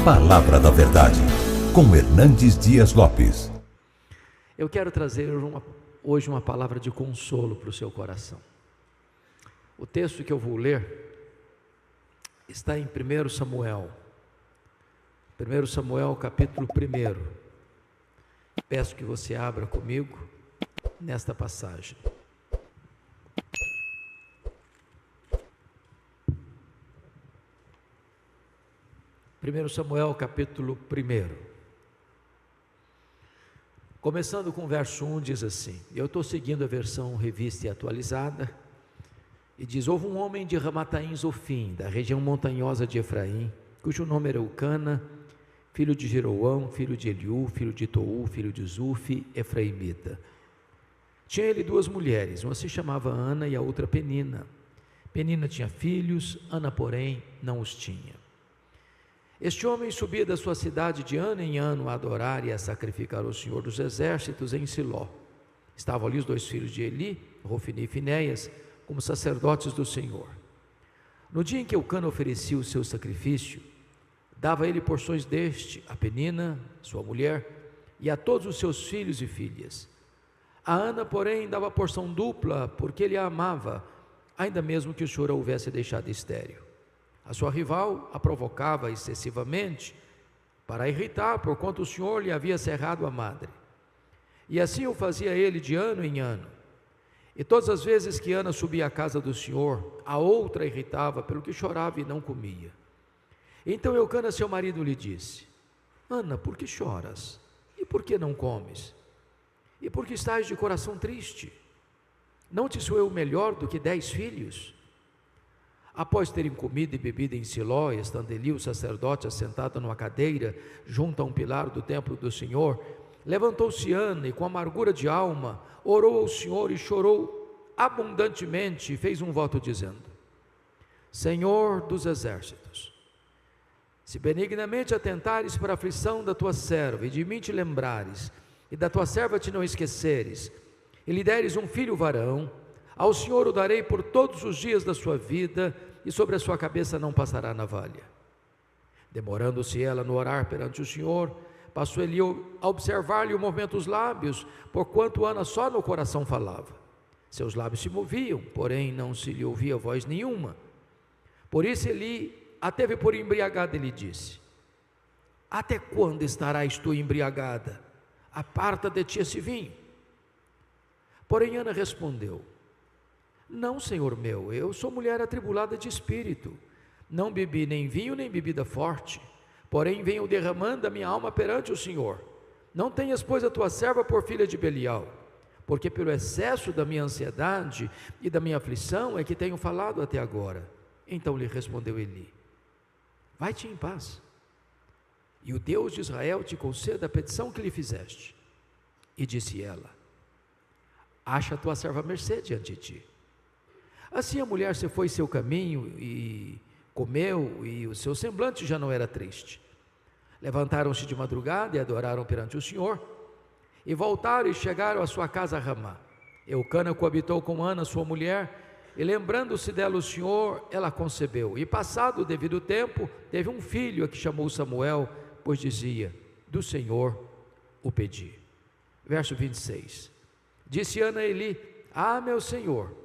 Palavra da Verdade, com Hernandes Dias Lopes. Eu quero trazer hoje uma palavra de consolo para o seu coração. O texto que eu vou ler está em 1 Samuel. 1 Samuel capítulo 1. Peço que você abra comigo nesta passagem. Primeiro Samuel capítulo 1. Começando com o verso 1, diz assim, eu estou seguindo a versão revista e atualizada, e diz, houve um homem de Ramataim Zofim, da região montanhosa de Efraim, cujo nome era Eucana, filho de Jeroão, filho de Eliú, filho de Tou, filho de Zufi, efraimita. Tinha ele duas mulheres, uma se chamava Ana e a outra Penina. Penina tinha filhos, Ana, porém, não os tinha. Este homem subia da sua cidade de ano em ano a adorar e a sacrificar ao Senhor dos Exércitos em Siló. Estavam ali os dois filhos de Eli, Rofini e Finéias, como sacerdotes do Senhor. No dia em que Eucana oferecia o seu sacrifício, dava ele porções deste a Penina, sua mulher, e a todos os seus filhos e filhas. A Ana, porém, dava porção dupla, porque ele a amava, ainda mesmo que o Senhor a houvesse deixado estéril. A sua rival a provocava excessivamente para a irritar, porquanto o Senhor lhe havia cerrado a madre. E assim o fazia ele de ano em ano. E todas as vezes que Ana subia à casa do Senhor, a outra a irritava, pelo que chorava e não comia. Então Eucana, seu marido, lhe disse, Ana, por que choras? E por que não comes? E por que estás de coração triste? Não te sou eu melhor do que 10 filhos? Após terem comido e bebido em Siló, estando Eli, o sacerdote, assentado numa cadeira, junto a um pilar do templo do Senhor, levantou-se Ana e com amargura de alma, orou ao Senhor e chorou abundantemente e fez um voto dizendo, Senhor dos exércitos, se benignamente atentares para a aflição da tua serva e de mim te lembrares, e da tua serva te não esqueceres, e lhe deres um filho varão, ao Senhor o darei por todos os dias da sua vida, e sobre a sua cabeça não passará navalha. Demorando-se ela no orar perante o Senhor, passou Eli a observar-lhe o movimento dos lábios, porquanto Ana só no coração falava. Seus lábios se moviam, porém não se lhe ouvia voz nenhuma. Por isso Eli a teve por embriagada e lhe disse, até quando estarás tu embriagada? Aparta de ti esse vinho. Porém Ana respondeu, não, Senhor meu, eu sou mulher atribulada de espírito, não bebi nem vinho nem bebida forte, porém venho derramando a minha alma perante o Senhor. Não tenhas, pois, a tua serva por filha de Belial, porque pelo excesso da minha ansiedade e da minha aflição é que tenho falado até agora. Então lhe respondeu Eli, vai-te em paz, e o Deus de Israel te conceda a petição que lhe fizeste. E disse ela, acha a tua serva mercê diante de ti. Assim a mulher se foi seu caminho e comeu, e o seu semblante já não era triste. Levantaram-se de madrugada e adoraram perante o Senhor, e voltaram e chegaram à sua casa a Ramá. Eucana coabitou com Ana, sua mulher, e lembrando-se dela o Senhor, ela concebeu, e passado o devido tempo, teve um filho a que chamou Samuel, pois dizia, do Senhor o pedi. Verso 26, disse Ana a Eli, meu Senhor,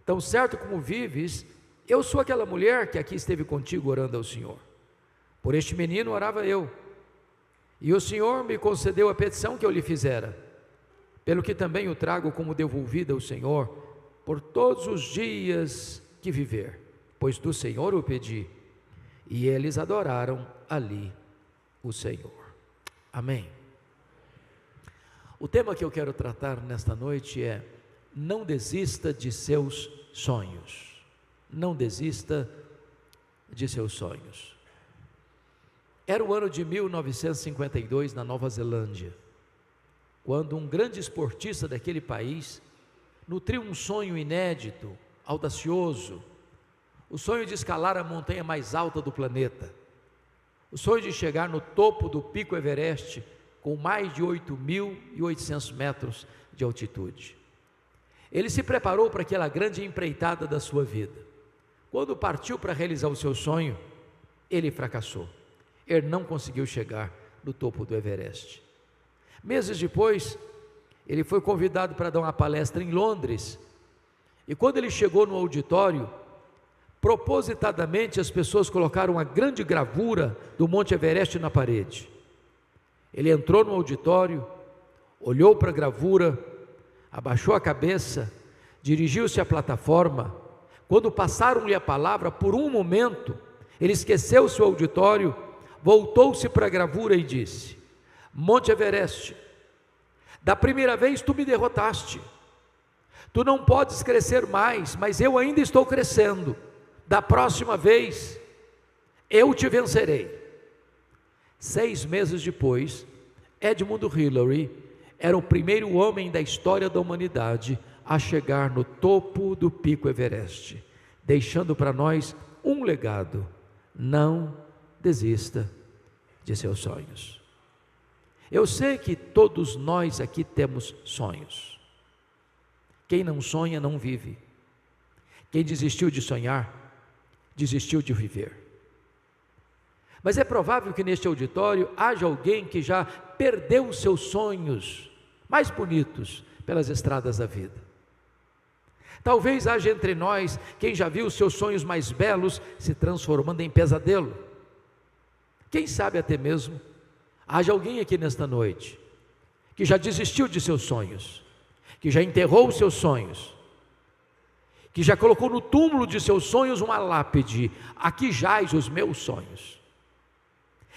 tão certo como vives, eu sou aquela mulher que aqui esteve contigo orando ao Senhor. Por este menino orava eu, e o Senhor me concedeu a petição que eu lhe fizera, pelo que também o trago como devolvida ao Senhor, por todos os dias que viver, pois do Senhor o pedi, e eles adoraram ali o Senhor. Amém. O tema que eu quero tratar nesta noite é, não desista de seus sonhos. Não desista de seus sonhos. Era o ano de 1952 na Nova Zelândia, quando um grande esportista daquele país nutriu um sonho inédito, audacioso, o sonho de escalar a montanha mais alta do planeta, o sonho de chegar no topo do Pico Everest com mais de 8.800 metros de altitude. Ele se preparou para aquela grande empreitada da sua vida. Quando partiu para realizar o seu sonho, ele fracassou. ele não conseguiu chegar no topo do Everest. Meses depois, ele foi convidado para dar uma palestra em Londres, e quando ele chegou no auditório, propositadamente as pessoas colocaram uma grande gravura do Monte Everest na parede. Ele entrou no auditório, olhou para a gravura, abaixou a cabeça, dirigiu-se à plataforma. Quando passaram-lhe a palavra, por um momento, ele esqueceu seu auditório, voltou-se para a gravura e disse: Monte Everest, da primeira vez tu me derrotaste, tu não podes crescer mais, mas eu ainda estou crescendo, da próxima vez eu te vencerei. 6 meses depois, Edmund Hillary era o primeiro homem da história da humanidade a chegar no topo do pico Everest, deixando para nós um legado: não desista de seus sonhos. Eu sei que todos nós aqui temos sonhos. Quem não sonha não vive. Quem desistiu de sonhar, desistiu de viver. Mas é provável que neste auditório haja alguém que já perdeu os seus sonhos mais bonitos pelas estradas da vida. Talvez haja entre nós quem já viu os seus sonhos mais belos se transformando em pesadelo. Quem sabe até mesmo haja alguém aqui nesta noite que já desistiu de seus sonhos, que já enterrou os seus sonhos, que já colocou no túmulo de seus sonhos uma lápide: aqui jaz os meus sonhos.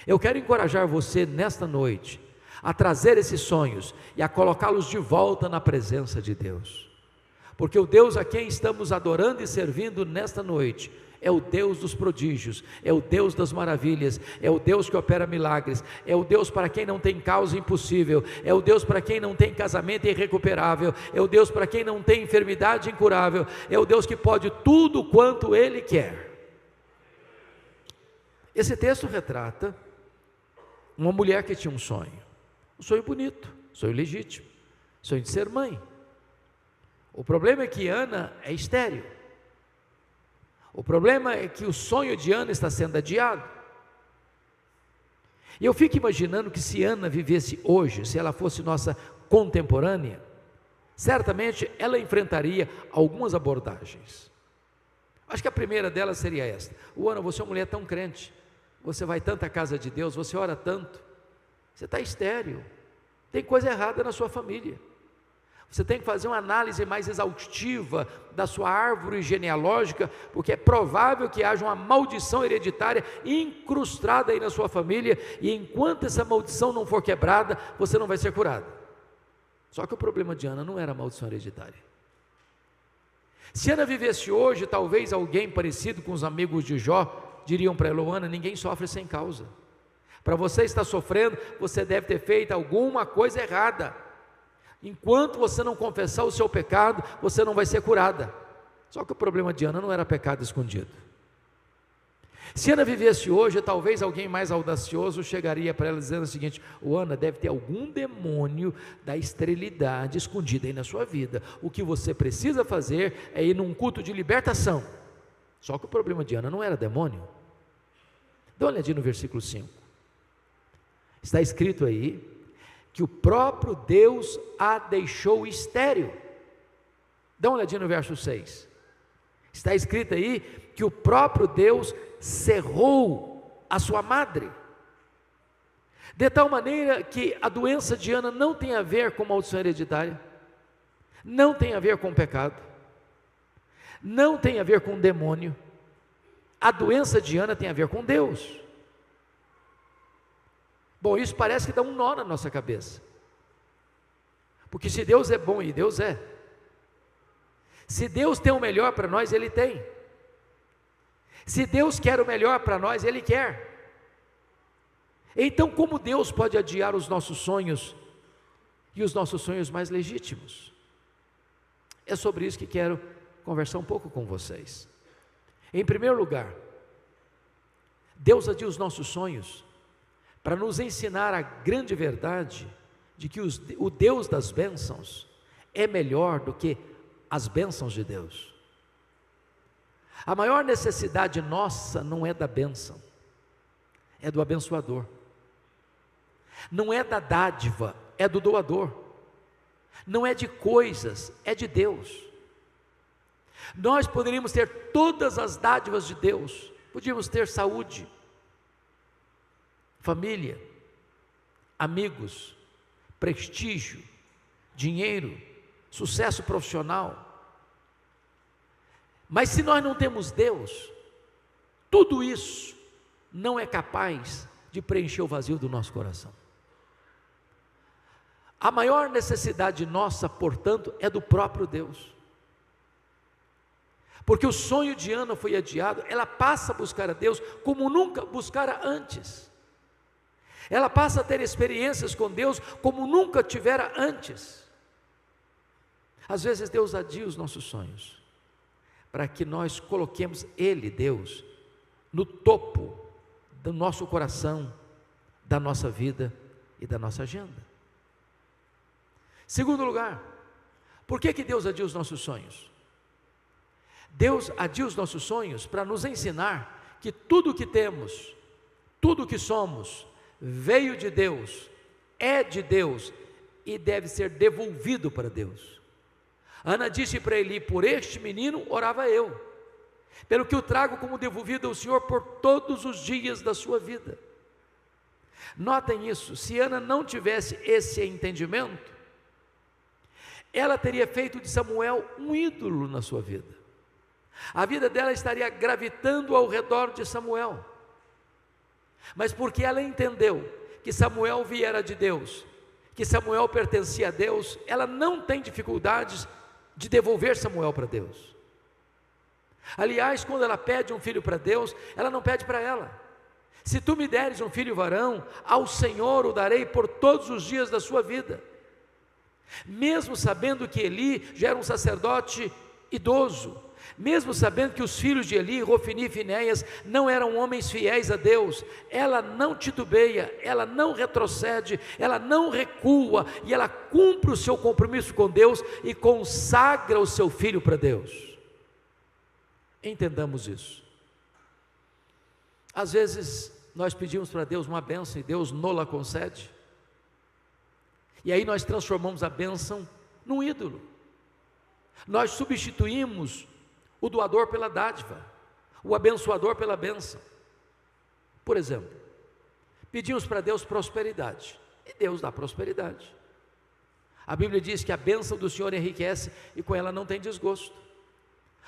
Eu quero encorajar você nesta noite a trazer esses sonhos e a colocá-los de volta na presença de Deus, porque o Deus a quem estamos adorando e servindo nesta noite é o Deus dos prodígios, é o Deus das maravilhas, é o Deus que opera milagres, é o Deus para quem não tem causa impossível, é o Deus para quem não tem casamento irrecuperável, é o Deus para quem não tem enfermidade incurável, é o Deus que pode tudo quanto Ele quer. Esse texto retrata uma mulher que tinha um sonho bonito, um sonho legítimo, sonho de ser mãe. O problema é que Ana é estéril. O problema é que o sonho de Ana está sendo adiado. E eu fico imaginando que se Ana vivesse hoje, se ela fosse nossa contemporânea, certamente ela enfrentaria algumas abordagens. Acho que a primeira delas seria esta: Ana, você é uma mulher tão crente, você vai tanto à casa de Deus, você ora tanto, você está estéril, tem coisa errada na sua família. Você tem que fazer uma análise mais exaustiva da sua árvore genealógica, porque é provável que haja uma maldição hereditária incrustada aí na sua família, e enquanto essa maldição não for quebrada, você não vai ser curado. Só que o problema de Ana não era a maldição hereditária. Se Ana vivesse hoje, talvez alguém parecido com os amigos de Jó diriam para ela: Ana, ninguém sofre sem causa. Para você estar sofrendo, você deve ter feito alguma coisa errada. Enquanto você não confessar o seu pecado, você não vai ser curada. Só que o problema de Ana não era pecado escondido. Se Ana vivesse hoje, talvez alguém mais audacioso chegaria para ela dizendo o seguinte: Ana, deve ter algum demônio da esterilidade escondido aí na sua vida. O que você precisa fazer é ir num culto de libertação. Só que o problema de Ana não era demônio. Dá uma olhadinha no versículo 5. Está escrito aí que o próprio Deus a deixou estéril. Dá uma olhadinha no verso 6. Está escrito aí que o próprio Deus cerrou a sua madre, de tal maneira que a doença de Ana não tem a ver com maldição hereditária, não tem a ver com pecado, não tem a ver com demônio. A doença de Ana tem a ver com Deus. Bom, isso parece que dá um nó na nossa cabeça, porque se Deus é bom, e Deus é, se Deus tem o melhor para nós, Ele tem. Se Deus quer o melhor para nós, Ele quer. Então, como Deus pode adiar os nossos sonhos, e os nossos sonhos mais legítimos? É sobre isso que quero conversar um pouco com vocês. Em primeiro lugar, Deus adia os nossos sonhos para nos ensinar a grande verdade de que o Deus das bênçãos é melhor do que as bênçãos de Deus. A maior necessidade nossa não é da bênção, é do abençoador. Não é da dádiva, é do doador. Não é de coisas, é de Deus. Nós poderíamos ter todas as dádivas de Deus, podíamos ter saúde, família, amigos, prestígio, dinheiro, sucesso profissional. Mas se nós não temos Deus, tudo isso não é capaz de preencher o vazio do nosso coração. A maior necessidade nossa, portanto, é do próprio Deus. Porque o sonho de Ana foi adiado, ela passa a buscar a Deus como nunca buscara antes. Ela passa a ter experiências com Deus como nunca tivera antes. Às vezes Deus adia os nossos sonhos, para que nós coloquemos Ele, Deus, no topo do nosso coração, da nossa vida e da nossa agenda. Segundo lugar, por que Deus adia os nossos sonhos? Deus adia os nossos sonhos para nos ensinar que tudo o que temos, tudo o que somos, veio de Deus, é de Deus e deve ser devolvido para Deus. Ana disse para Eli: por este menino orava eu, pelo que o trago como devolvido ao Senhor por todos os dias da sua vida. Notem isso, se Ana não tivesse esse entendimento, ela teria feito de Samuel um ídolo na sua vida. A vida dela estaria gravitando ao redor de Samuel. Mas porque ela entendeu que Samuel viera de Deus, que Samuel pertencia a Deus, ela não tem dificuldades de devolver Samuel para Deus. Aliás, quando ela pede um filho para Deus, ela não pede para ela. Se tu me deres um filho varão, ao Senhor o darei por todos os dias da sua vida. Mesmo sabendo que Eli já era um sacerdote idoso, mesmo sabendo que os filhos de Eli, Rofini e Finéias, não eram homens fiéis a Deus, ela não titubeia, ela não retrocede, ela não recua, e ela cumpre o seu compromisso com Deus e consagra o seu filho para Deus. Entendamos isso. Às vezes nós pedimos para Deus uma bênção e Deus não-la concede, e aí nós transformamos a bênção num ídolo. Nós substituímos o doador pela dádiva, o abençoador pela bênção. Por exemplo, pedimos para Deus prosperidade, e Deus dá prosperidade. A Bíblia diz que a bênção do Senhor enriquece e com ela não tem desgosto.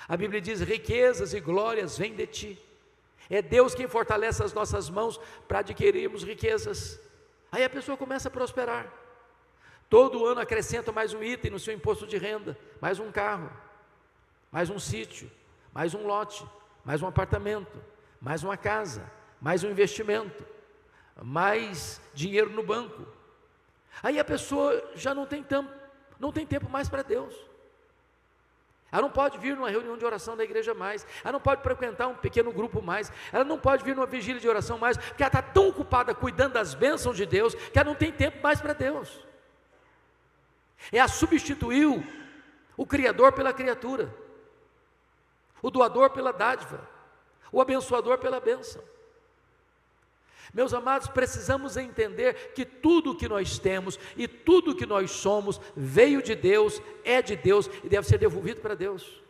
A Bíblia diz: riquezas e glórias vêm de ti. É Deus quem fortalece as nossas mãos para adquirirmos riquezas. Aí a pessoa começa a prosperar. Todo ano acrescenta mais um item no seu imposto de renda, mais um carro, mais um sítio, mais um lote, mais um apartamento, mais uma casa, mais um investimento, mais dinheiro no banco. Aí a pessoa já não tem tempo mais para Deus. Ela não pode vir numa reunião de oração da igreja mais, ela não pode frequentar um pequeno grupo mais, ela não pode vir numa vigília de oração mais, porque ela está tão ocupada cuidando das bênçãos de Deus, que ela não tem tempo mais para Deus. Ela substituiu o Criador pela criatura, o doador pela dádiva, o abençoador pela bênção. Meus amados, precisamos entender que tudo o que nós temos e tudo o que nós somos veio de Deus, é de Deus e deve ser devolvido para Deus.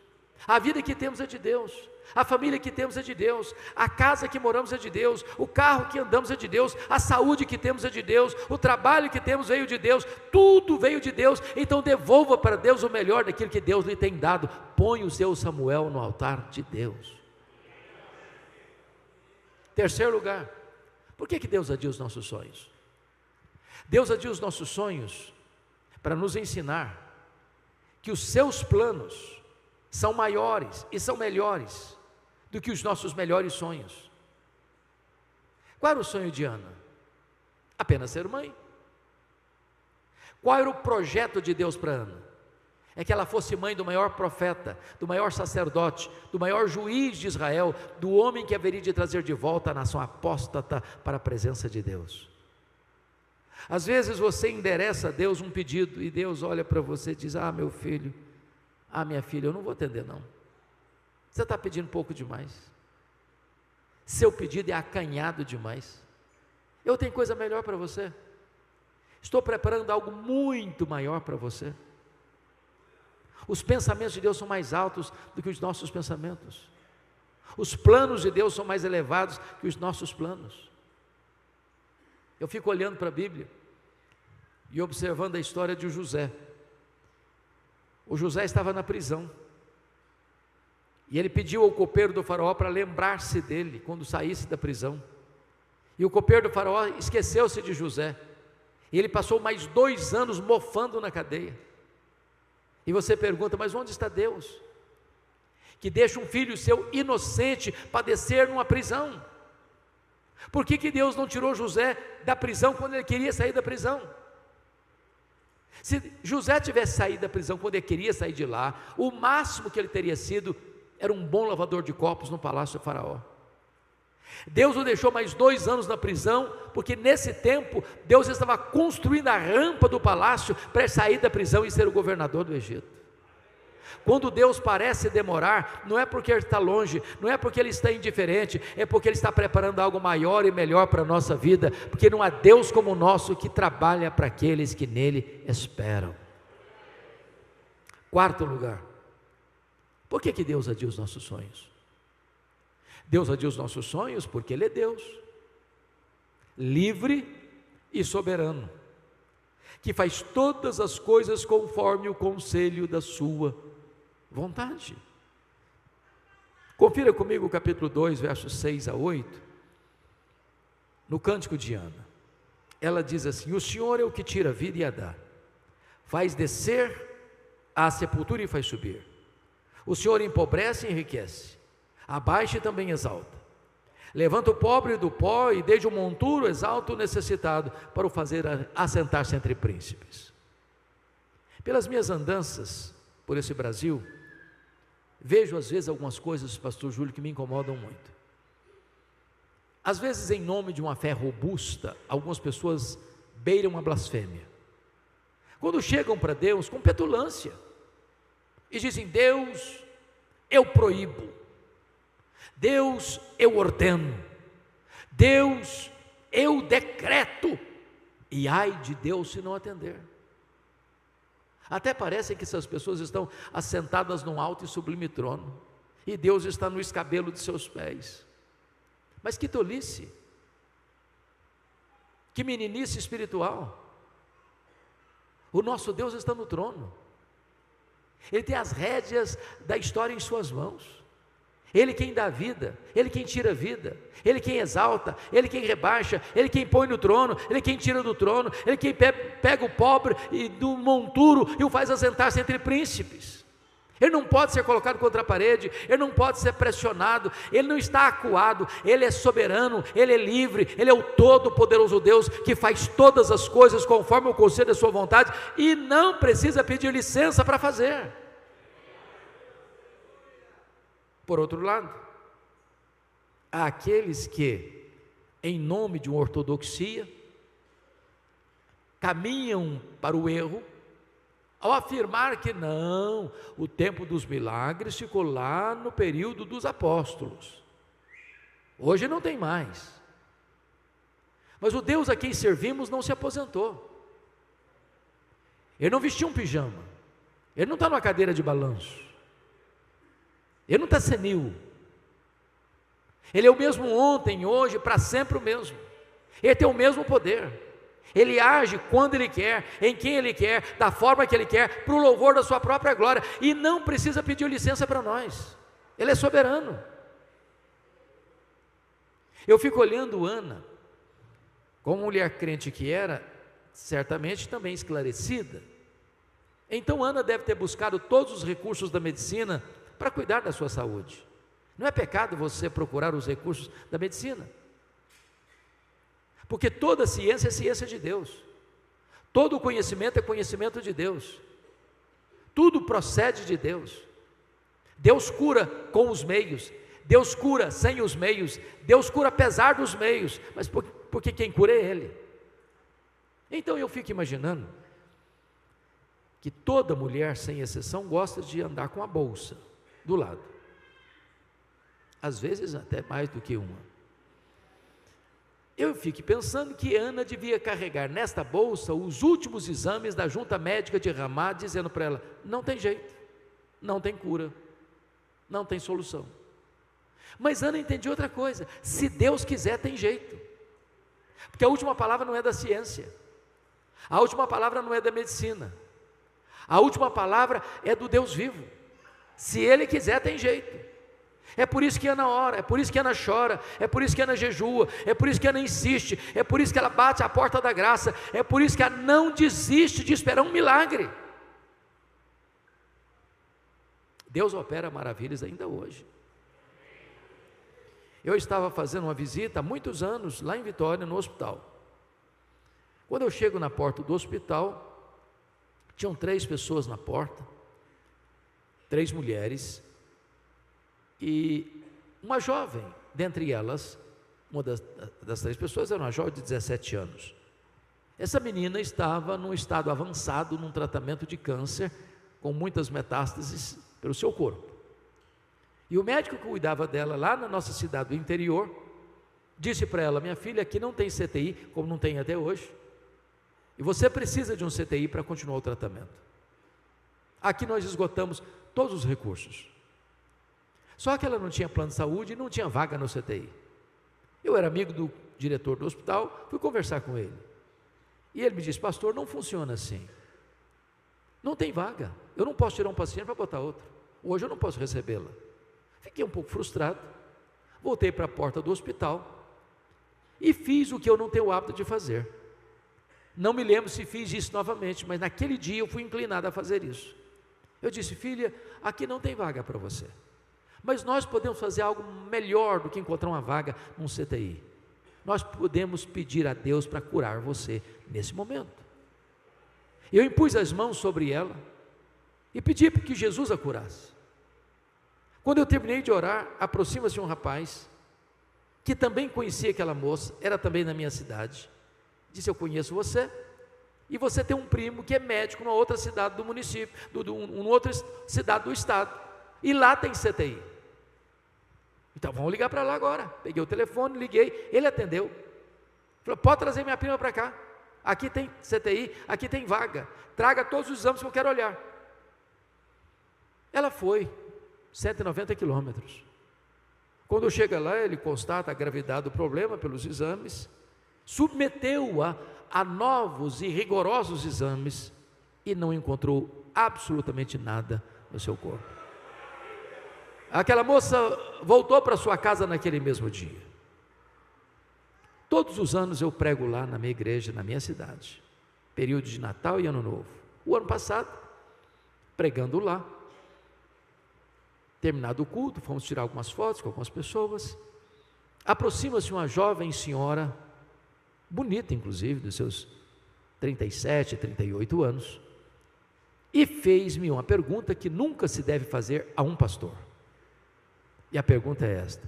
A vida que temos é de Deus, a família que temos é de Deus, a casa que moramos é de Deus, o carro que andamos é de Deus, a saúde que temos é de Deus, o trabalho que temos veio de Deus, tudo veio de Deus. Então devolva para Deus o melhor daquilo que Deus lhe tem dado. Põe o seu Samuel no altar de Deus. Terceiro lugar, por que Deus adia os nossos sonhos? Deus adia os nossos sonhos para nos ensinar que os seus planos são maiores e são melhores do que os nossos melhores sonhos. Qual era o sonho de Ana? Apenas ser mãe. Qual era o projeto de Deus para Ana? É que ela fosse mãe do maior profeta, do maior sacerdote, do maior juiz de Israel, do homem que haveria de trazer de volta a nação apóstata para a presença de Deus. Às vezes você endereça a Deus um pedido e Deus olha para você e diz: ah, meu filho, ah, minha filha, eu não vou atender não, você está pedindo pouco demais, seu pedido é acanhado demais, Eu tenho coisa melhor para você. Estou preparando algo muito maior para você. Os pensamentos de Deus são mais altos do que os nossos pensamentos. Os planos de Deus são mais elevados que os nossos planos. Eu fico olhando para a Bíblia e observando a história de José. O José estava na prisão. E ele pediu ao copeiro do faraó para lembrar-se dele quando saísse da prisão. E o copeiro do faraó esqueceu-se de José. E ele passou mais 2 anos mofando na cadeia. E você pergunta, mas onde está Deus? Que deixa um filho seu inocente padecer numa prisão. Por que Deus não tirou José da prisão quando ele queria sair da prisão? Se José tivesse saído da prisão quando ele queria sair de lá, o máximo que ele teria sido era um bom lavador de copos no palácio do faraó. Deus o deixou mais 2 anos na prisão, porque nesse tempo Deus estava construindo a rampa do palácio para ele sair da prisão e ser o governador do Egito. Quando Deus parece demorar, não é porque Ele está longe, não é porque Ele está indiferente, é porque Ele está preparando algo maior e melhor para a nossa vida, porque não há Deus como o nosso que trabalha para aqueles que nele esperam. 4º lugar, por que Deus adia os nossos sonhos? Deus adia os nossos sonhos porque Ele é Deus, livre e soberano, que faz todas as coisas conforme o conselho da sua vontade. Confira comigo o capítulo 2, versos 6 a 8, no Cântico de Ana. Ela diz assim: o Senhor é o que tira a vida e a dá, faz descer à sepultura e faz subir. O Senhor empobrece e enriquece, abaixa e também exalta. Levanta o pobre do pó e desde o monturo exalta o necessitado, para o fazer assentar-se entre príncipes. Pelas minhas andanças por esse Brasil, vejo às vezes algumas coisas, pastor Júlio, que me incomodam muito. Às vezes, em nome de uma fé robusta, algumas pessoas beiram a blasfêmia. Quando chegam para Deus com petulância e dizem: Deus, eu proíbo, Deus, eu ordeno, Deus, eu decreto, e ai de Deus se não atender. Até parece que essas pessoas estão assentadas num alto e sublime trono, e Deus está no escabelo de seus pés. Mas que tolice, que meninice espiritual. O nosso Deus está no trono, Ele tem as rédeas da história em suas mãos. Ele quem dá vida, Ele quem tira a vida, Ele quem exalta, Ele quem rebaixa, Ele quem põe no trono, Ele quem tira do trono, Ele quem pega o pobre e do monturo e o faz assentar-se entre príncipes. Ele não pode ser colocado contra a parede, Ele não pode ser pressionado, Ele não está acuado, Ele é soberano, Ele é livre, Ele é o todo-poderoso Deus, que faz todas as coisas conforme o conselho da sua vontade, e não precisa pedir licença para fazer. Por outro lado, há aqueles que, em nome de uma ortodoxia, caminham para o erro, ao afirmar que não, o tempo dos milagres ficou lá no período dos apóstolos, hoje não tem mais. Mas o Deus a quem servimos não se aposentou, Ele não vestiu um pijama, Ele não está numa cadeira de balanço, Ele não está senil, Ele é o mesmo ontem, hoje, para sempre o mesmo. Ele tem o mesmo poder, Ele age quando Ele quer, em quem Ele quer, da forma que Ele quer, para o louvor da sua própria glória, e não precisa pedir licença para nós. Ele é soberano. Eu fico olhando Ana, como mulher crente que era, certamente também esclarecida. Então Ana deve ter buscado todos os recursos da medicina para cuidar da sua saúde. Não é pecado você procurar os recursos da medicina, porque toda ciência é ciência de Deus, todo conhecimento é conhecimento de Deus, tudo procede de Deus. Deus cura com os meios, Deus cura sem os meios, Deus cura apesar dos meios, mas porque quem cura é Ele. Então eu fico imaginando que toda mulher, sem exceção, gosta de andar com a bolsa do lado, às vezes até mais do que uma. Eu fico pensando que Ana devia carregar nesta bolsa os últimos exames da junta médica de Ramá, dizendo para ela: não tem jeito, não tem cura, não tem solução. Mas Ana entendia outra coisa: se Deus quiser, tem jeito, porque a última palavra não é da ciência, a última palavra não é da medicina, a última palavra é do Deus vivo. Se Ele quiser, tem jeito. É por isso que Ana ora, é por isso que Ana chora, é por isso que Ana jejua, é por isso que Ana insiste, é por isso que ela bate a porta da graça, é por isso que ela não desiste de esperar um milagre. Deus opera maravilhas ainda hoje. Eu estava fazendo uma visita há muitos anos lá em Vitória, no hospital. Quando eu chego na porta do hospital, tinham 3 pessoas na porta, 3 mulheres, e uma jovem, dentre elas, uma das 3 pessoas era uma jovem de 17 anos. Essa menina estava num estado avançado, num tratamento de câncer, com muitas metástases pelo seu corpo. E o médico que cuidava dela lá na nossa cidade do interior, disse para ela: minha filha, aqui não tem CTI, como não tem até hoje, e você precisa de um CTI para continuar o tratamento. Aqui nós esgotamos todos os recursos. Só que ela não tinha plano de saúde e não tinha vaga no CTI. Eu era amigo do diretor do hospital, fui conversar com ele. E ele me disse: pastor, não funciona assim. Não tem vaga. Eu não posso tirar um paciente para botar outro. Hoje eu não posso recebê-la. Fiquei um pouco frustrado. Voltei para a porta do hospital e fiz o que eu não tenho o hábito de fazer. Não me lembro se fiz isso novamente, mas naquele dia eu fui inclinado a fazer isso. Eu disse: filha, aqui não tem vaga para você, mas nós podemos fazer algo melhor do que encontrar uma vaga num CTI. Nós podemos pedir a Deus para curar você nesse momento. Eu impus as mãos sobre ela e pedi para que Jesus a curasse. Quando eu terminei de orar, aproxima-se um rapaz que também conhecia aquela moça, era também da minha cidade. Disse: eu conheço você, e você tem um primo que é médico numa outra cidade do município, numa outra cidade do estado, e lá tem CTI. Então vamos ligar para lá agora. Peguei o telefone, liguei, ele atendeu. Falou: pode trazer minha prima para cá, aqui tem CTI, aqui tem vaga, traga todos os exames que eu quero olhar. Ela foi 190 quilômetros. Quando chega lá, ele constata a gravidade do problema pelos exames, submeteu-a a novos e rigorosos exames e não encontrou absolutamente nada no seu corpo. Aquela moça voltou para sua casa naquele mesmo dia. Todos os anos eu prego lá na minha igreja, na minha cidade, período de Natal e Ano Novo. O ano passado, pregando lá, terminado o culto, fomos tirar algumas fotos com algumas pessoas. Aproxima-se uma jovem senhora, bonita inclusive, dos seus 37, 38 anos, e fez-me uma pergunta que nunca se deve fazer a um pastor. E a pergunta é esta: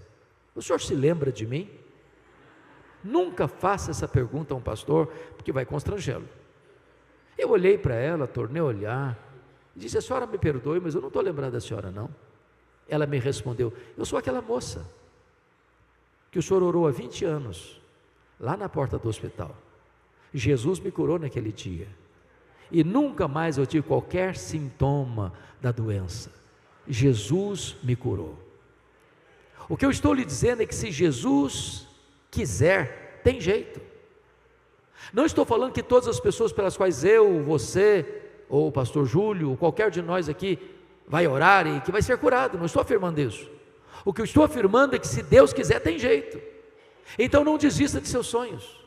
o senhor se lembra de mim? Nunca faça essa pergunta a um pastor, porque vai constrangê-lo. Eu olhei para ela, tornei a olhar, e disse: a senhora me perdoe, mas eu não estou lembrando da senhora não. Ela me respondeu: eu sou aquela moça que o senhor orou há 20 anos, lá na porta do hospital. Jesus me curou naquele dia, e nunca mais eu tive qualquer sintoma da doença. Jesus me curou. O que eu estou lhe dizendo é que se Jesus quiser, tem jeito. Não estou falando que todas as pessoas pelas quais eu, você, ou o pastor Júlio, ou qualquer de nós aqui, vai orar e que vai ser curado, não estou afirmando isso. O que eu estou afirmando é que se Deus quiser, tem jeito. Então não desista de seus sonhos,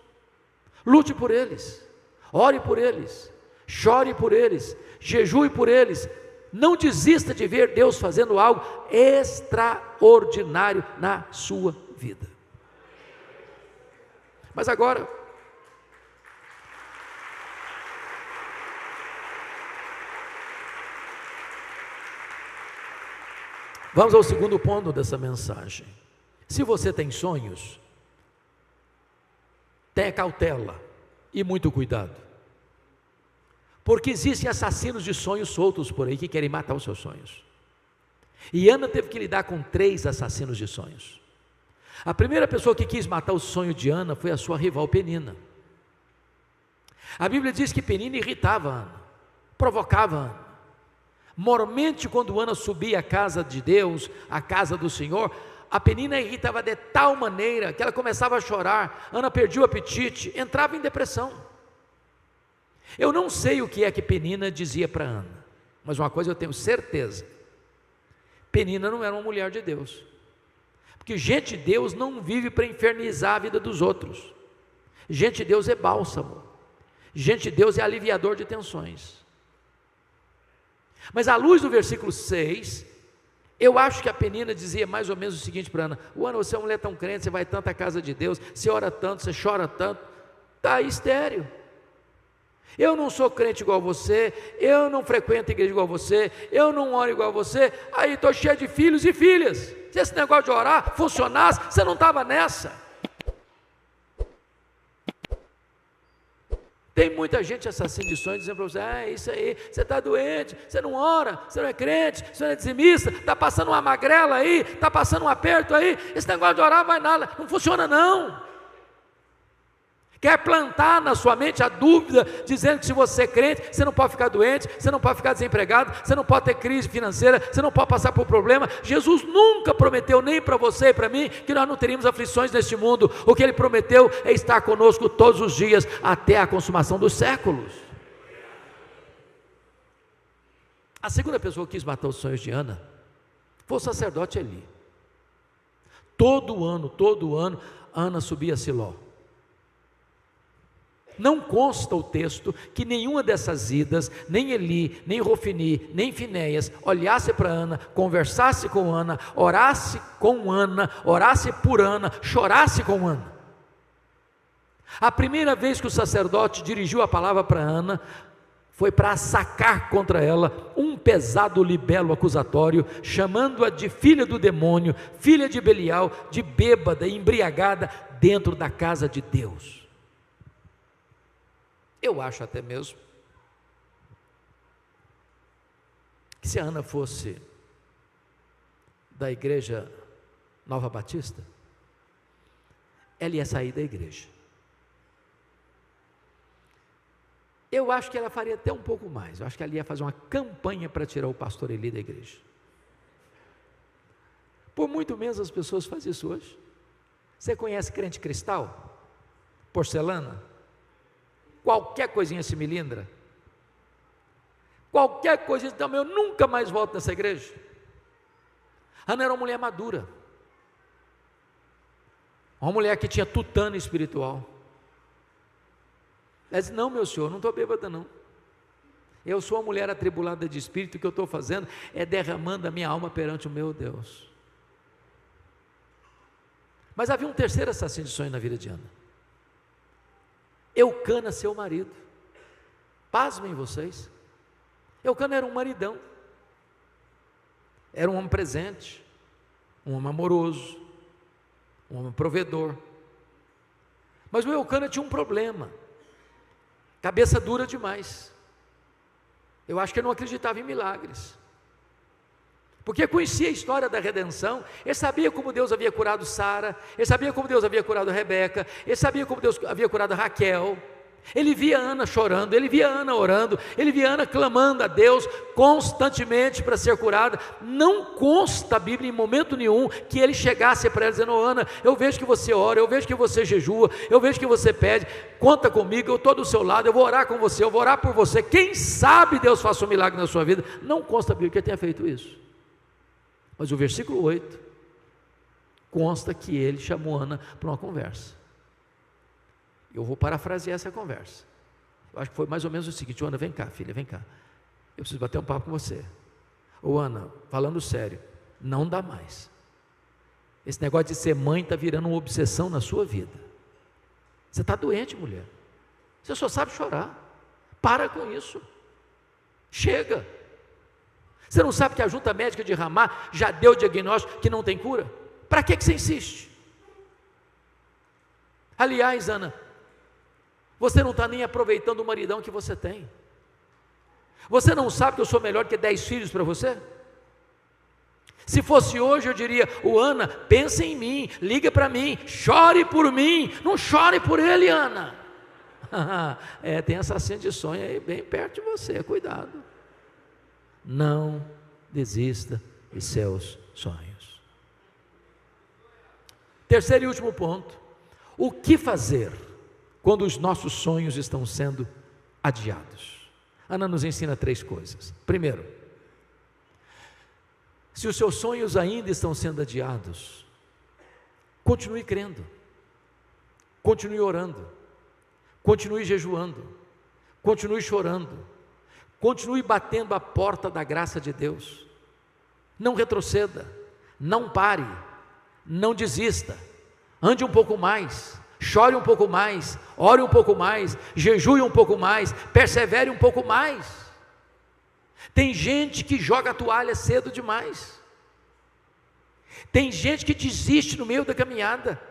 lute por eles, ore por eles, chore por eles, jejue por eles. Não desista de ver Deus fazendo algo extraordinário na sua vida. Mas agora, vamos ao segundo ponto dessa mensagem. Se você tem sonhos, tenha cautela e muito cuidado, porque existem assassinos de sonhos soltos por aí que querem matar os seus sonhos. E Ana teve que lidar com 3 assassinos de sonhos. A primeira pessoa que quis matar o sonho de Ana foi a sua rival Penina. A Bíblia diz que Penina irritava Ana, provocava Ana. Mormente, quando Ana subia à casa de Deus, à casa do Senhor, a Penina irritava de tal maneira que ela começava a chorar. Ana perdia o apetite, entrava em depressão. Eu não sei o que é que Penina dizia para Ana, mas uma coisa eu tenho certeza: Penina não era uma mulher de Deus, porque gente de Deus não vive para infernizar a vida dos outros. Gente de Deus é bálsamo, gente de Deus é aliviador de tensões. Mas à luz do versículo 6, eu acho que a Penina dizia mais ou menos o seguinte para Ana: Ana, você é uma mulher tão crente, você vai tanto à casa de Deus, você ora tanto, você chora tanto, está aí estéril. Eu não sou crente igual você, eu não frequento a igreja igual você, eu não oro igual você, aí estou cheio de filhos e filhas. Se esse negócio de orar funcionasse, você não estava nessa. Tem muita gente assassina de sonhos dizendo para você: isso aí, você está doente, você não ora, você não é crente, você não é dizimista, está passando uma magrela aí, está passando um aperto aí, esse negócio de orar vai nada, não funciona não. Quer plantar na sua mente a dúvida, dizendo que se você é crente, você não pode ficar doente, você não pode ficar desempregado, você não pode ter crise financeira, você não pode passar por problema. Jesus nunca prometeu, nem para você e para mim, que nós não teríamos aflições neste mundo. O que Ele prometeu é estar conosco todos os dias, até a consumação dos séculos. A segunda pessoa que quis matar os sonhos de Ana foi o sacerdote Eli. Todo ano, Ana subia a Siló. Não consta o texto que nenhuma dessas idas, nem Eli, nem Rofini, nem Finéias, olhasse para Ana, conversasse com Ana, orasse com Ana, orasse por Ana, chorasse com Ana. A primeira vez que o sacerdote dirigiu a palavra para Ana, foi para sacar contra ela um pesado libelo acusatório, chamando-a de filha do demônio, filha de Belial, de bêbada e embriagada, dentro da casa de Deus. Eu acho até mesmo que se a Ana fosse da igreja Nova Batista, ela ia sair da igreja. Eu acho que ela faria até um pouco mais. Eu acho que ela ia fazer uma campanha para tirar o pastor Eli da igreja. Por muito menos as pessoas fazem isso hoje. Você conhece crente cristal? Porcelana? Qualquer coisinha se melindra, qualquer coisinha, então eu nunca mais volto nessa igreja. Ana era uma mulher madura, uma mulher que tinha tutano espiritual. Ela disse: não, meu senhor, não estou bêbada não, eu sou uma mulher atribulada de espírito, o que eu estou fazendo é derramando a minha alma perante o meu Deus. Mas havia um terceiro assassino de sonho na vida de Ana. Eucana, seu marido. Pasmem vocês, Eucana era um maridão, era um homem presente, um homem amoroso, um homem provedor. Mas o Eucana tinha um problema: cabeça dura demais. Eu acho que ele não acreditava em milagres, porque conhecia a história da redenção. Ele sabia como Deus havia curado Sara, ele sabia como Deus havia curado Rebeca, ele sabia como Deus havia curado Raquel. Ele via Ana chorando, ele via Ana orando, ele via Ana clamando a Deus constantemente para ser curada. Não consta a Bíblia em momento nenhum que ele chegasse para ela dizendo: Ana, eu vejo que você ora, eu vejo que você jejua, eu vejo que você pede, conta comigo, eu estou do seu lado, eu vou orar com você, eu vou orar por você, quem sabe Deus faça um milagre na sua vida. Não consta a Bíblia que ele tenha feito isso. Mas o versículo 8 consta que ele chamou Ana para uma conversa. Eu vou parafrasear essa conversa. Eu acho que foi mais ou menos o seguinte: Ana, vem cá, filha, vem cá, eu preciso bater um papo com você. Ô Ana, falando sério, não dá mais. Esse negócio de ser mãe está virando uma obsessão na sua vida. Você está doente, mulher, você só sabe chorar. Para com isso, chega. Você não sabe que a junta médica de Ramá já deu o diagnóstico que não tem cura? Para que você insiste? Aliás, Ana, você não está nem aproveitando o maridão que você tem. Você não sabe que eu sou melhor que 10 filhos para você? Se fosse hoje eu diria: o Ana, pensa em mim, liga para mim, chore por mim, não chore por ele, Ana. Tem assassino de sonho aí bem perto de você, cuidado. Não desista de seus sonhos. Terceiro e último ponto: o que fazer quando os nossos sonhos estão sendo adiados? Ana nos ensina 3 coisas. Primeiro, se os seus sonhos ainda estão sendo adiados, continue crendo, continue orando, continue jejuando, continue chorando, continue batendo a porta da graça de Deus. Não retroceda, não pare, não desista, ande um pouco mais, chore um pouco mais, ore um pouco mais, jejue um pouco mais, persevere um pouco mais. Tem gente que joga a toalha cedo demais, tem gente que desiste no meio da caminhada,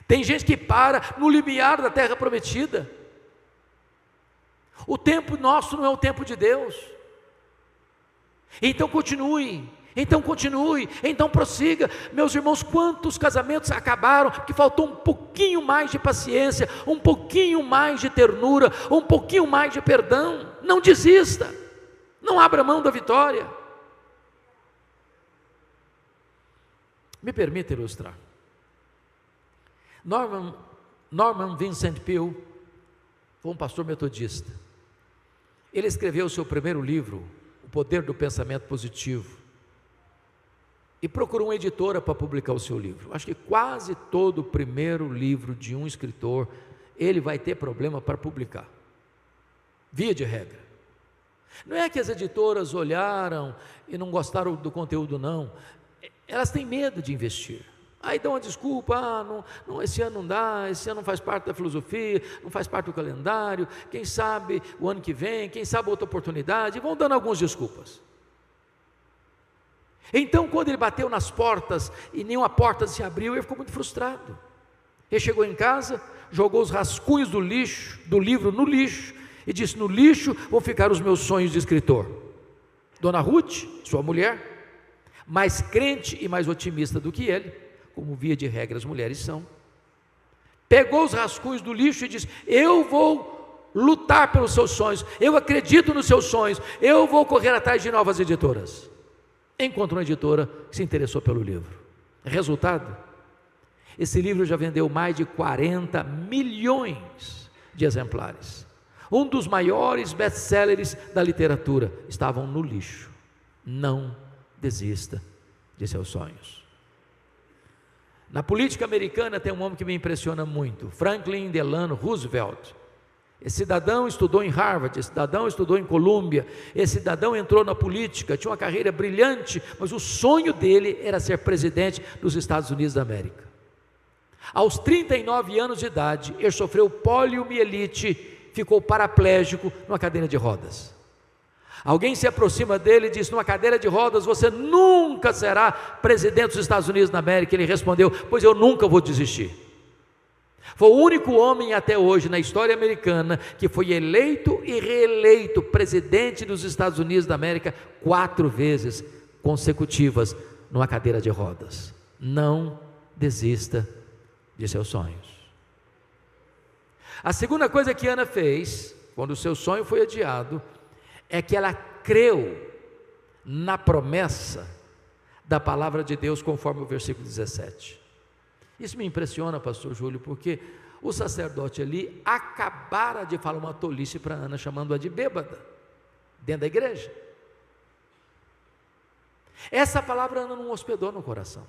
tem gente que para no limiar da terra prometida. O tempo nosso não é o tempo de Deus. Então continue, então prossiga. Meus irmãos, quantos casamentos acabaram porque faltou um pouquinho mais de paciência, um pouquinho mais de ternura, um pouquinho mais de perdão. Não desista, não abra mão da vitória. Me permita ilustrar. Norman Vincent Peale foi um pastor metodista. Ele escreveu o seu primeiro livro, O Poder do Pensamento Positivo, e procurou uma editora para publicar o seu livro. Acho que quase todo o primeiro livro de um escritor, ele vai ter problema para publicar, via de regra. Não é que as editoras olharam e não gostaram do conteúdo, não. Elas têm medo de investir. Aí dão uma desculpa: não, esse ano não dá, esse ano não faz parte da filosofia, não faz parte do calendário, quem sabe o ano que vem, quem sabe outra oportunidade, e vão dando algumas desculpas. Então, quando ele bateu nas portas e nenhuma porta se abriu, ele ficou muito frustrado. Ele chegou em casa, jogou os rascunhos do livro no lixo, e disse: no lixo vão ficar os meus sonhos de escritor. Dona Ruth, sua mulher, mais crente e mais otimista do que ele, como via de regra as mulheres são, pegou os rascunhos do lixo e disse: eu vou lutar pelos seus sonhos, eu acredito nos seus sonhos, eu vou correr atrás de novas editoras. Encontrou uma editora que se interessou pelo livro. Resultado: esse livro já vendeu mais de 40 milhões de exemplares. Um dos maiores best-sellers da literatura. Estavam no lixo. Não desista de seus sonhos. Na política americana tem um homem que me impressiona muito, Franklin Delano Roosevelt. Esse cidadão estudou em Harvard, esse cidadão estudou em Columbia, esse cidadão entrou na política, tinha uma carreira brilhante, mas o sonho dele era ser presidente dos Estados Unidos da América. Aos 39 anos de idade, ele sofreu poliomielite, ficou paraplégico numa cadeira de rodas. Alguém se aproxima dele e diz: numa cadeira de rodas você nunca será presidente dos Estados Unidos da América. Ele respondeu: pois eu nunca vou desistir. Foi o único homem até hoje na história americana que foi eleito e reeleito presidente dos Estados Unidos da América 4 vezes consecutivas numa cadeira de rodas. Não desista de seus sonhos. A segunda coisa que Ana fez quando o seu sonho foi adiado é que ela creu na promessa da palavra de Deus, conforme o versículo 17. Isso me impressiona, pastor Júlio, porque o sacerdote ali acabara de falar uma tolice para Ana, chamando-a de bêbada, dentro da igreja. Essa palavra Ana não hospedou no coração.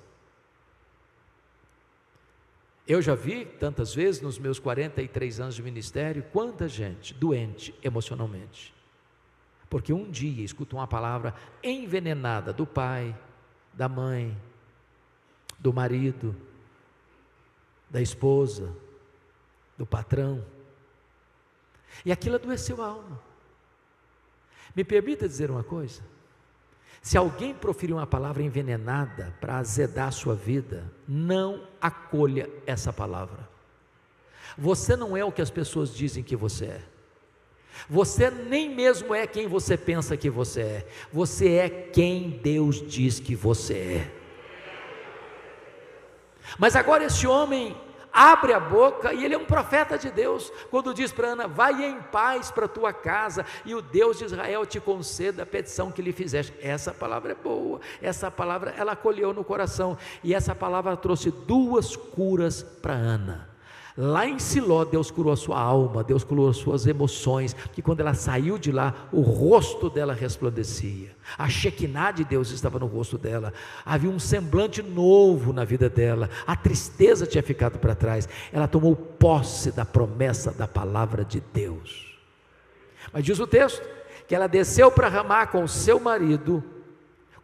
Eu já vi tantas vezes nos meus 43 anos de ministério, quanta gente doente emocionalmente, porque um dia escutou uma palavra envenenada do pai, da mãe, do marido, da esposa, do patrão, e aquilo adoeceu a alma. Me permita dizer uma coisa: se alguém proferir uma palavra envenenada para azedar a sua vida, não acolha essa palavra. Você não é o que as pessoas dizem que você é. Você nem mesmo é quem você pensa que você é quem Deus diz que você é. Mas agora esse homem abre a boca, e ele é um profeta de Deus, quando diz para Ana: vai em paz para a tua casa, e o Deus de Israel te conceda a petição que lhe fizeste. Essa palavra é boa, essa palavra ela acolheu no coração, e essa palavra trouxe 2 curas para Ana. Lá em Siló, Deus curou a sua alma, Deus curou as suas emoções, que quando ela saiu de lá, o rosto dela resplandecia, a Shekinah de Deus estava no rosto dela, havia um semblante novo na vida dela, a tristeza tinha ficado para trás, ela tomou posse da promessa da palavra de Deus. Mas diz o texto, que ela desceu para Ramá com seu marido,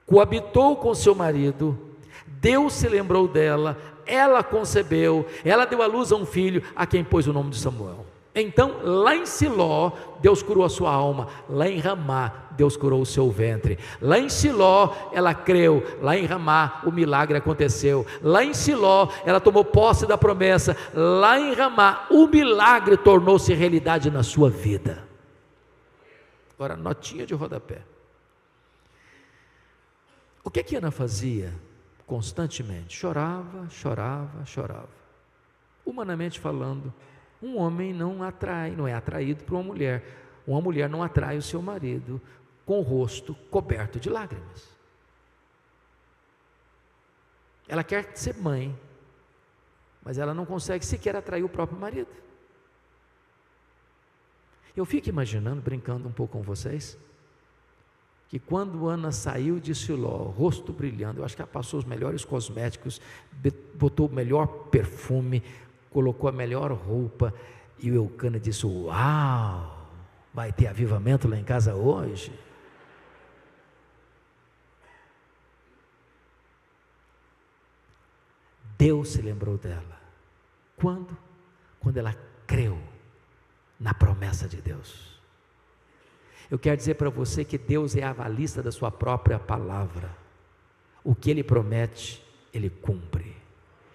coabitou com seu marido, Deus se lembrou dela, ela concebeu, ela deu à luz a um filho, a quem pôs o nome de Samuel. Então lá em Siló, Deus curou a sua alma, lá em Ramá, Deus curou o seu ventre. Lá em Siló, ela creu, lá em Ramá, o milagre aconteceu. Lá em Siló, ela tomou posse da promessa, lá em Ramá, o milagre tornou-se realidade na sua vida. Agora, notinha de rodapé. O que Ana fazia? Constantemente, chorava. Humanamente falando, um homem não é atraído por uma mulher não atrai o seu marido com o rosto coberto de lágrimas. Ela quer ser mãe, mas ela não consegue sequer atrair o próprio marido. Eu fico imaginando, brincando um pouco com vocês, que quando Ana saiu de Siló, rosto brilhando, eu acho que ela passou os melhores cosméticos, botou o melhor perfume, colocou a melhor roupa, e o Eucana disse: uau, vai ter avivamento lá em casa hoje? Deus se lembrou dela. Quando? Quando ela creu na promessa de Deus. Eu quero dizer para você que Deus é avalista da sua própria palavra. O que Ele promete, Ele cumpre.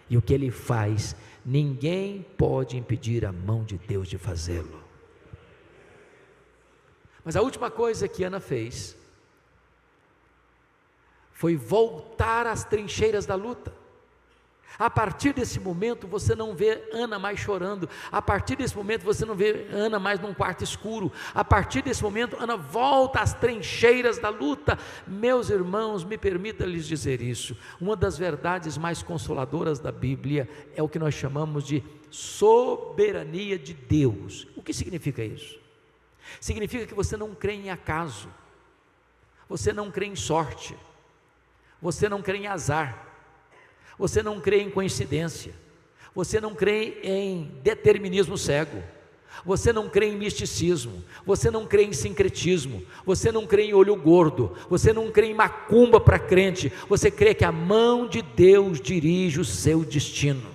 E o que Ele faz, ninguém pode impedir a mão de Deus de fazê-lo. Mas a última coisa que Ana fez foi voltar às trincheiras da luta. A partir desse momento você não vê Ana mais chorando, a partir desse momento você não vê Ana mais num quarto escuro, a partir desse momento Ana volta às trincheiras da luta. Meus irmãos, me permita lhes dizer isso, uma das verdades mais consoladoras da Bíblia é o que nós chamamos de soberania de Deus. O que significa isso? Significa que você não crê em acaso, você não crê em sorte, você não crê em azar, você não crê em coincidência, você não crê em determinismo cego, você não crê em misticismo, você não crê em sincretismo, você não crê em olho gordo, você não crê em macumba para crente, você crê que a mão de Deus dirige o seu destino.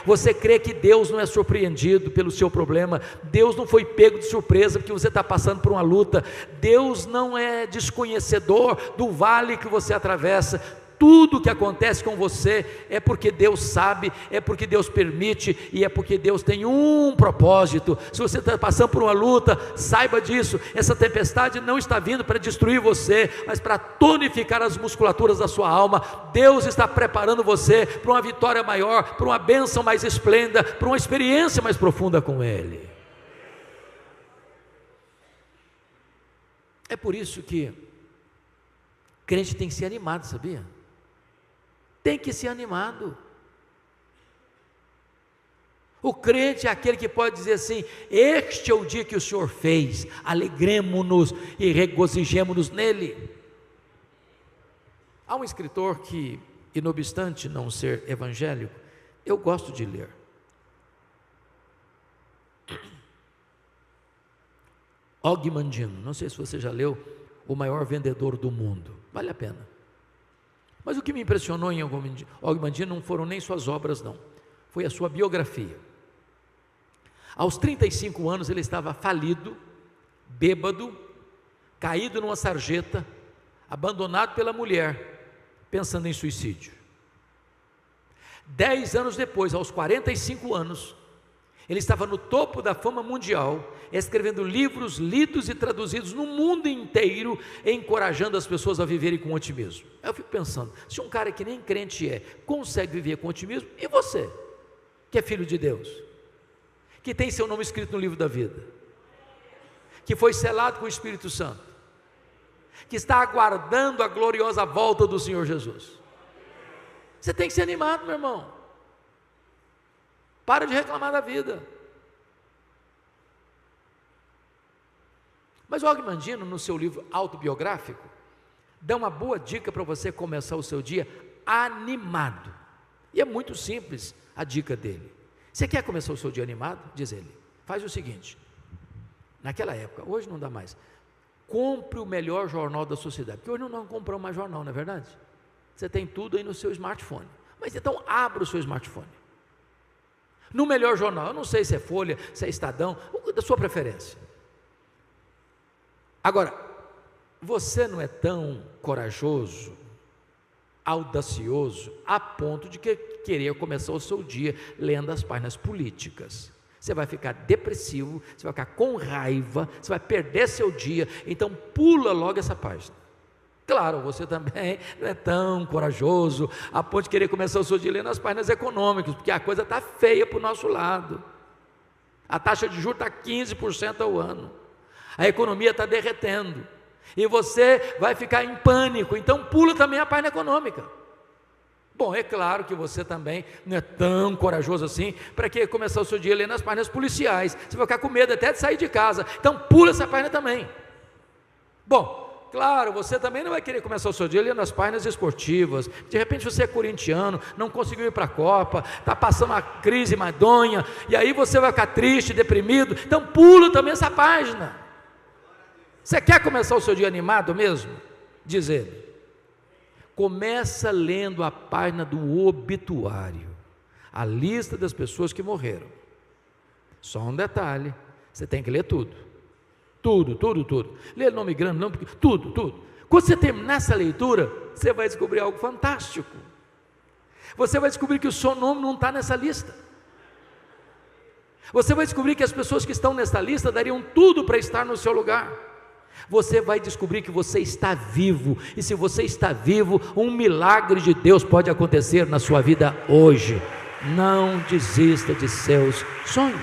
Você crê que Deus não é surpreendido pelo seu problema, Deus não foi pego de surpresa porque você está passando por uma luta, Deus não é desconhecedor do vale que você atravessa. Tudo que acontece com você é porque Deus sabe, é porque Deus permite e é porque Deus tem um propósito. Se você está passando por uma luta, saiba disso, essa tempestade não está vindo para destruir você, mas para tonificar as musculaturas da sua alma. Deus está preparando você para uma vitória maior, para uma bênção mais esplêndida, para uma experiência mais profunda com Ele. É por isso que crente tem que ser animado, sabia? Tem que ser animado. O crente é aquele que pode dizer assim: este é o dia que o Senhor fez, alegremo-nos e regozijemo-nos nele. Há um escritor que, e não obstante não ser evangélico, eu gosto de ler. Og Mandino, não sei se você já leu O Maior Vendedor do Mundo, vale a pena. Mas o que me impressionou em Og Mandino não foram nem suas obras não, foi a sua biografia. Aos 35 anos ele estava falido, bêbado, caído numa sarjeta, abandonado pela mulher, pensando em suicídio. 10 anos depois, aos 45 anos, Ele estava no topo da fama mundial, escrevendo livros lidos e traduzidos no mundo inteiro, encorajando as pessoas a viverem com otimismo. Eu fico pensando, se um cara que nem crente consegue viver com otimismo, e você, que é filho de Deus, que tem seu nome escrito no livro da vida, que foi selado com o Espírito Santo, que está aguardando a gloriosa volta do Senhor Jesus. Você tem que ser animado, meu irmão. Para de reclamar da vida. Mas o Og Mandino, no seu livro autobiográfico, dá uma boa dica para você começar o seu dia animado. E é muito simples a dica dele. Você quer começar o seu dia animado? Diz ele, faz o seguinte, naquela época, hoje não dá mais, compre o melhor jornal da sociedade, porque hoje não compramos mais jornal, não é verdade? Você tem tudo aí no seu smartphone, mas então abra o seu smartphone, no melhor jornal, eu não sei se é Folha, se é Estadão, da sua preferência. Agora, você não é tão corajoso, audacioso, a ponto de querer começar o seu dia lendo as páginas políticas. Você vai ficar depressivo, você vai ficar com raiva, você vai perder seu dia, então pula logo essa página. Claro, você também não é tão corajoso a ponto de querer começar o seu dia lendo as páginas econômicas, porque a coisa está feia para o nosso lado. A taxa de juros está 15% ao ano, a economia está derretendo, e você vai ficar em pânico, então pula também a página econômica. Bom, é claro que você também não é tão corajoso assim para que começar o seu dia lendo as páginas policiais, você vai ficar com medo até de sair de casa, então pula essa página também. Bom, claro, você também não vai querer começar o seu dia lendo as páginas esportivas, de repente você é corintiano, não conseguiu ir para a Copa, está passando uma crise madonha, e aí você vai ficar triste, deprimido, então pula também essa página. Você quer começar o seu dia animado mesmo? Diz ele, começa lendo a página do obituário, a lista das pessoas que morreram. Só um detalhe, você tem que ler tudo. Tudo. Lê nome grande, não, porque tudo. Quando você terminar essa leitura, você vai descobrir algo fantástico. Você vai descobrir que o seu nome não está nessa lista. Você vai descobrir que as pessoas que estão nessa lista dariam tudo para estar no seu lugar. Você vai descobrir que você está vivo, e se você está vivo, um milagre de Deus pode acontecer na sua vida hoje. Não desista de seus sonhos.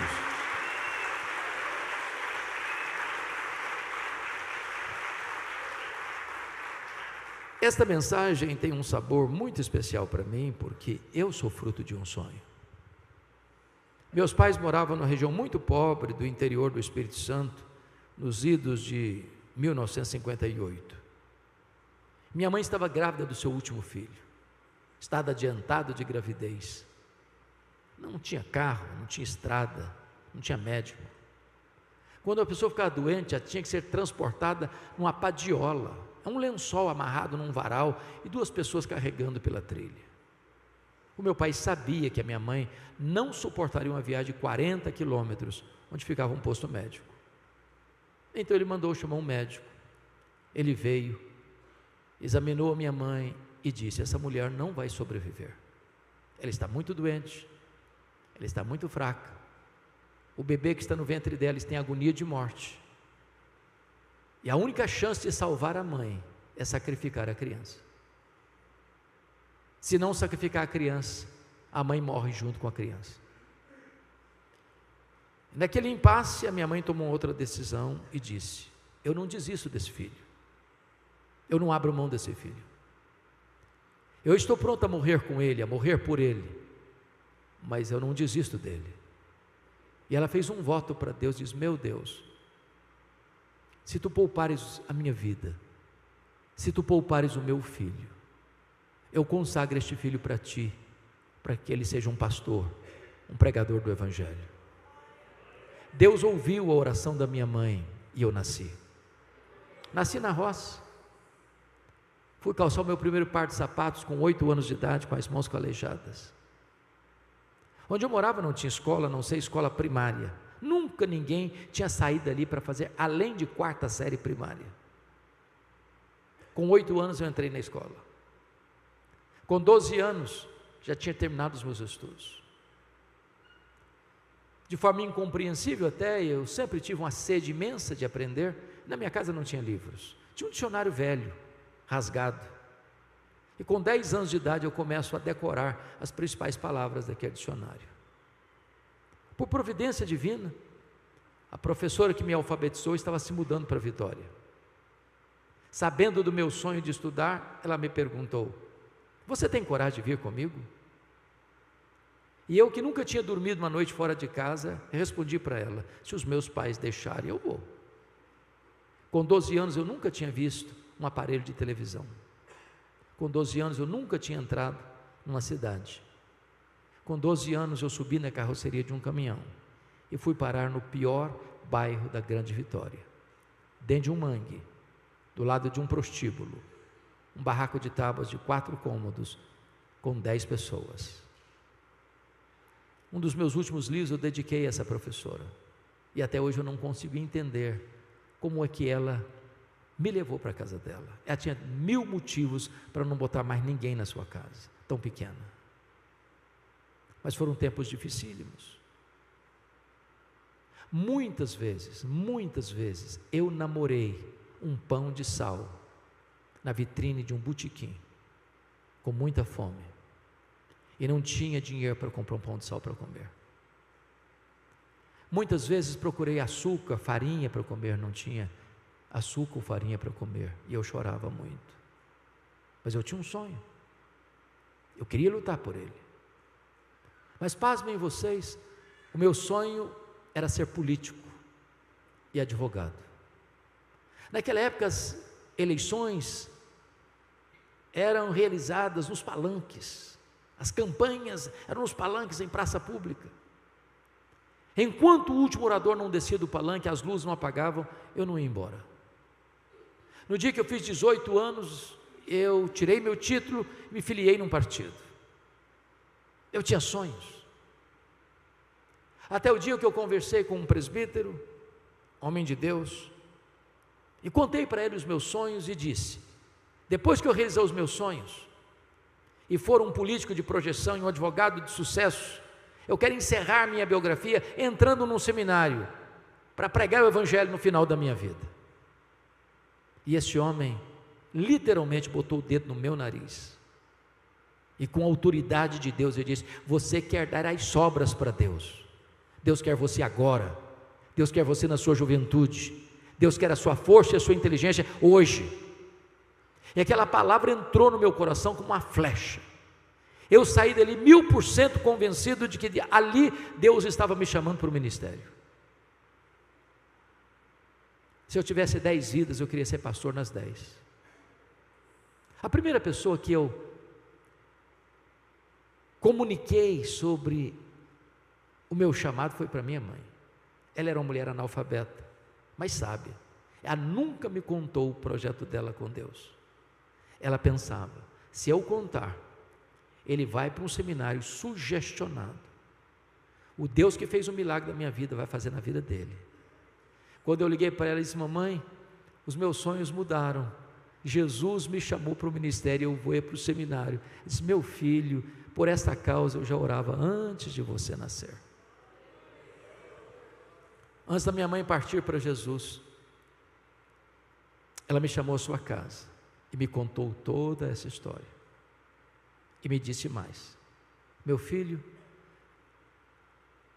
Esta mensagem tem um sabor muito especial para mim, porque eu sou fruto de um sonho. Meus pais moravam numa região muito pobre do interior do Espírito Santo, nos idos de 1958. Minha mãe estava grávida do seu último filho, estado adiantado de gravidez, não tinha carro, não tinha estrada, não tinha médico. Quando a pessoa ficava doente, ela tinha que ser transportada numa padiola, um lençol amarrado num varal e duas pessoas carregando pela trilha. O meu pai sabia que a minha mãe não suportaria uma viagem de 40 quilômetros, onde ficava um posto médico. Então ele mandou chamar um médico. Ele veio, examinou a minha mãe e disse: essa mulher não vai sobreviver. Ela está muito doente, ela está muito fraca. O bebê que está no ventre dela tem agonia de morte. E a única chance de salvar a mãe é sacrificar a criança. Se não sacrificar a criança, a mãe morre junto com a criança. Naquele impasse, a minha mãe tomou outra decisão e disse: eu não desisto desse filho, eu não abro mão desse filho, eu estou pronta a morrer com ele, a morrer por ele, mas eu não desisto dele. E ela fez um voto para Deus, diz: meu Deus, se tu poupares a minha vida, se tu poupares o meu filho, eu consagro este filho para ti, para que ele seja um pastor, um pregador do Evangelho. Deus ouviu a oração da minha mãe e eu nasci na roça. Fui calçar o meu primeiro par de sapatos com 8 anos de idade, com as mãos calejadas. Onde eu morava não tinha escola, não sei, escola primária. Nunca ninguém tinha saído ali para fazer além de 4ª série primária. Com 8 anos eu entrei na escola. Com 12 anos já tinha terminado os meus estudos. De forma incompreensível até, eu sempre tive uma sede imensa de aprender. Na minha casa não tinha livros, tinha um dicionário velho, rasgado. E com 10 anos de idade eu começo a decorar as principais palavras daquele dicionário. Por providência divina, a professora que me alfabetizou estava se mudando para Vitória. Sabendo do meu sonho de estudar, ela me perguntou: você tem coragem de vir comigo? E eu, que nunca tinha dormido uma noite fora de casa, respondi para ela: se os meus pais deixarem, eu vou. Com 12 anos eu nunca tinha visto um aparelho de televisão. Com 12 anos eu nunca tinha entrado numa cidade. Com 12 anos eu subi na carroceria de um caminhão e fui parar no pior bairro da Grande Vitória, dentro de um mangue, do lado de um prostíbulo, um barraco de tábuas de 4 cômodos, com 10 pessoas. Um dos meus últimos livros eu dediquei a essa professora, e até hoje eu não consigo entender como é que ela me levou para a casa dela. Ela tinha 1000 motivos para não botar mais ninguém na sua casa, tão pequena. Mas foram tempos dificílimos. Muitas vezes, eu namorei um pão de sal na vitrine de um botequim, com muita fome, e não tinha dinheiro para comprar um pão de sal para comer. Muitas vezes procurei açúcar, farinha para comer, não tinha açúcar ou farinha para comer, e eu chorava muito. Mas eu tinha um sonho, eu queria lutar por ele. Mas pasmem vocês, o meu sonho era ser político e advogado. Naquela época as eleições eram realizadas nos palanques, as campanhas eram nos palanques em praça pública. Enquanto o último orador não descia do palanque, as luzes não apagavam, eu não ia embora. No dia que eu fiz 18 anos, eu tirei meu título e me filiei num partido. Eu tinha sonhos. Até o dia que eu conversei com um presbítero, homem de Deus, e contei para ele os meus sonhos e disse: depois que eu realizar os meus sonhos e for um político de projeção e um advogado de sucesso, eu quero encerrar minha biografia entrando num seminário para pregar o evangelho no final da minha vida. E esse homem literalmente botou o dedo no meu nariz e com a autoridade de Deus ele disse: você quer dar as sobras para Deus. Deus quer você agora, Deus quer você na sua juventude, Deus quer a sua força e a sua inteligência hoje. E aquela palavra entrou no meu coração como uma flecha. Eu saí dali 1000% convencido de que ali Deus estava me chamando para o ministério. Se eu tivesse 10 vidas, eu queria ser pastor nas 10. A primeira pessoa que eu comuniquei sobre o meu chamado foi para minha mãe. Ela era uma mulher analfabeta, mas sábia. Ela nunca me contou o projeto dela com Deus. Ela pensava: se eu contar, ele vai para um seminário sugestionado. O Deus que fez o milagre da minha vida vai fazer na vida dele. Quando eu liguei para ela, disse: mamãe, os meus sonhos mudaram. Jesus me chamou para o ministério, eu vou para o seminário. Eu disse: meu filho, por esta causa eu já orava antes de você nascer. Antes da minha mãe partir para Jesus, ela me chamou à sua casa e me contou toda essa história. E me disse mais: meu filho,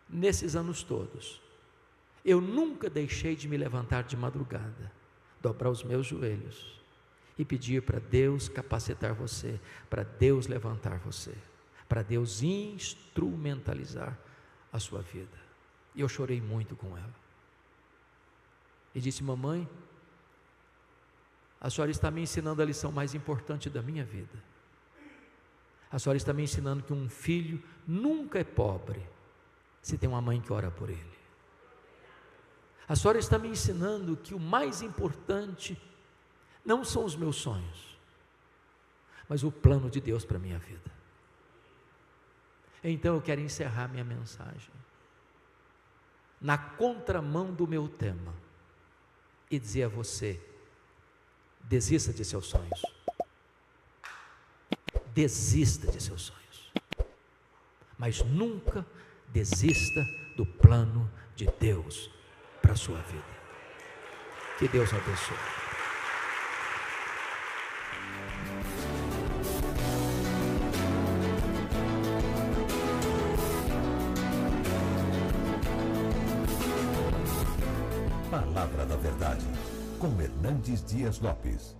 nesses anos todos, eu nunca deixei de me levantar de madrugada, dobrar os meus joelhos e pedir para Deus capacitar você, para Deus levantar você, para Deus instrumentalizar a sua vida. E eu chorei muito com ela. E disse: mamãe, a senhora está me ensinando a lição mais importante da minha vida. A senhora está me ensinando que um filho nunca é pobre se tem uma mãe que ora por ele. A senhora está me ensinando que o mais importante não são os meus sonhos, mas o plano de Deus para a minha vida. Então eu quero encerrar minha mensagem na contramão do meu tema e dizer a você: desista de seus sonhos. Desista de seus sonhos, mas nunca desista do plano de Deus para a sua vida. Que Deus abençoe. Palavra da Verdade, com Hernandes Dias Lopes.